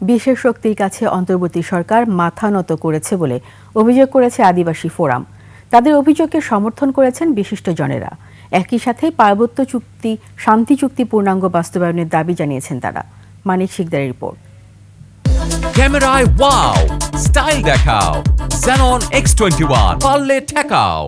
বিশেষ শক্তির কাছে অন্তর্বর্তী সরকার মাথা নত করেছে বলে অভিযোগ করেছে আদিবাসী ফোরাম। তাদের অভিযোগকে সমর্থন করেছেন বিশিষ্টজনেরা। একই সাথে পার্বত্য চুক্তি শান্তি চুক্তি পূর্ণাঙ্গ বাস্তবায়নের দাবি জানিয়েছেন তারা। মানিক শিকদারের রিপোর্ট। ক্যামেরায় ওয়াও, স্টাইল দেখাও, Xenon X21 পারলে ঠেকাও।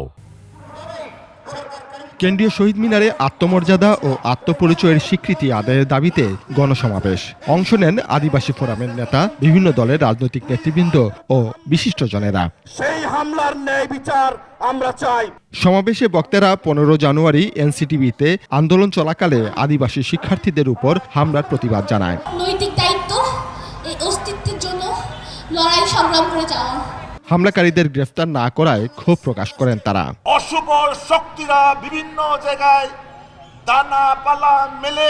কেন্দ্রীয় শহীদ মিনারে আত্মমর্যাদা ও আত্মপরিচয়ের স্বীকৃতি আদায়ের দাবিতে গণসমাবেশ। অংশ নেন আদিবাসী ফোরামের নেতা, বিভিন্ন দলের রাজনৈতিক নেতৃবৃন্দ ও বিশিষ্টজনেরা। সেই হামলার ন্যায় বিচার আমরা চাই। সমাবেশে বক্তারা 15 জানুয়ারি এনসিটিভিতে আন্দোলন চলাকালে আদিবাসী শিক্ষার্থীদের উপর হামলার প্রতিবাদ জানায়। নৈতিক দায়িত্ব এই অস্তিত্বের জন্য লড়াই সংগ্রাম করে যাওয়া। হামলাকারীদের গ্রেফতার না করায় ক্ষোভ প্রকাশ করেন তারা। অশুভ শক্তিরা বিভিন্ন জায়গায় দানা পালা মেলে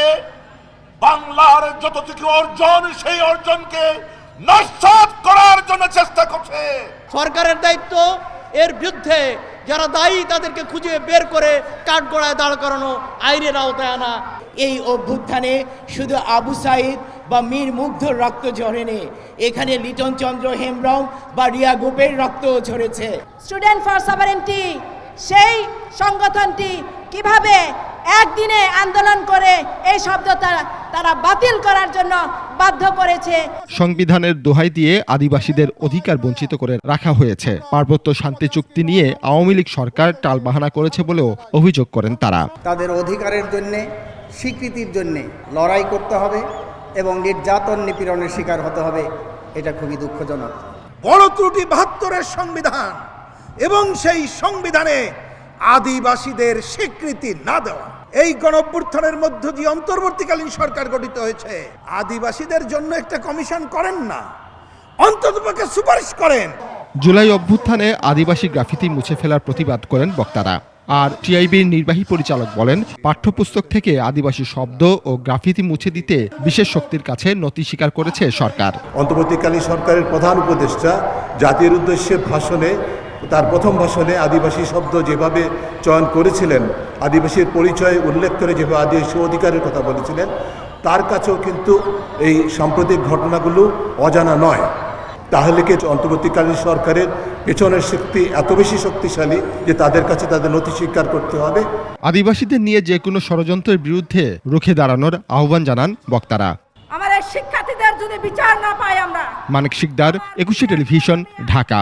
বাংলার যতটুকু অর্জন সেই অর্জনকে নস্যাৎ করার জন্য চেষ্টা করছে। সরকারের দায়িত্ব এর বিরুদ্ধে যারা দায়ী তাদেরকে খুঁজে বের করে কাঠগড়ায় দাঁড় করানো, আইনের আওতায় আনা। এই অভ্যুত্থানে শুধু আবু সাইদ বা মীর মুগ্ধর রক্ত ঝরেনি, এখানে লিটন চন্দ্র হেমব্রম বা রিয়া গোপের রক্ত ঝরেছে। স্টুডেন্ট ফর সভারেন্টি সেই সংগঠনটি কিভাবে একদিনে আন্দোলন করে এই শব্দটা তারা বাতিল করার জন্য বাধ্য করেছে। সংবিধানের দোহাই দিয়ে আদিবাসীদের অধিকার বঞ্চিত করে রাখা হয়েছে। পার্বত্য শান্তি চুক্তি নিয়ে আওয়ামী লীগ সরকার টালবাহানা করেছে বলেও অভিযোগ করেন তারা। তাদের অধিকারের জন্য, স্বীকৃতির জন্য লড়াই করতে হবে এবং নির্যাতন নিপীড়নের শিকার হতে হবে। এটা খুবই দুঃখজনক। বড় ত্রুটি 72-এর সংবিধান এবং সেই সংবিধানে আদিবাসীদের স্বীকৃতি না দেওয়া। এই গণঅভ্যুত্থানের মধ্য দিয়ে অন্তর্বর্তীকালীন সরকার গঠিত হয়েছে। আদিবাসীদের জন্য একটা কমিশন করেন না, অন্ততপক্ষে সুপারিশ করেন। জুলাই অভ্যুত্থানে আদিবাসী গ্রাফিতি মুছে ফেলার প্রতিবাদ করেন বক্তারা। আর টিআইবির নির্বাহী পরিচালক বলেন, পাঠ্যপুস্তক থেকে আদিবাসী শব্দ ও গ্রাফিতি মুছে দিতে বিশেষ শক্তির কাছে নতি স্বীকার করেছে সরকার। অন্তর্বর্তীকালীন সরকারের প্রধান উপদেষ্টা জাতির উদ্দেশ্যে ভাষণে, তার প্রথম ভাষণে আদিবাসী শব্দ যেভাবে চয়ন করেছিলেন, আদিবাসীর পরিচয় উল্লেখ করে যেভাবে আদিবাসী অধিকারের কথা বলেছিলেন, তার কাছেও কিন্তু এই সাম্প্রতিক ঘটনাগুলো অজানা নয়। তাহলে কি অন্তর্বর্তীকালীন সরকারের পেছনের শক্তি এত বেশি শক্তিশালী যে তাদের কাছে তাদের নথি স্বীকার করতে হবে? আদিবাসীদের নিয়ে যে কোনো ষড়যন্ত্রের বিরুদ্ধে রুখে দাঁড়ানোর আহ্বান জানান বক্তারা। আমাদের শিক্ষার্থীদের যদি বিচার না পাই আমরা। মানিক শিকদার, 21 টেলিভিশন, ঢাকা।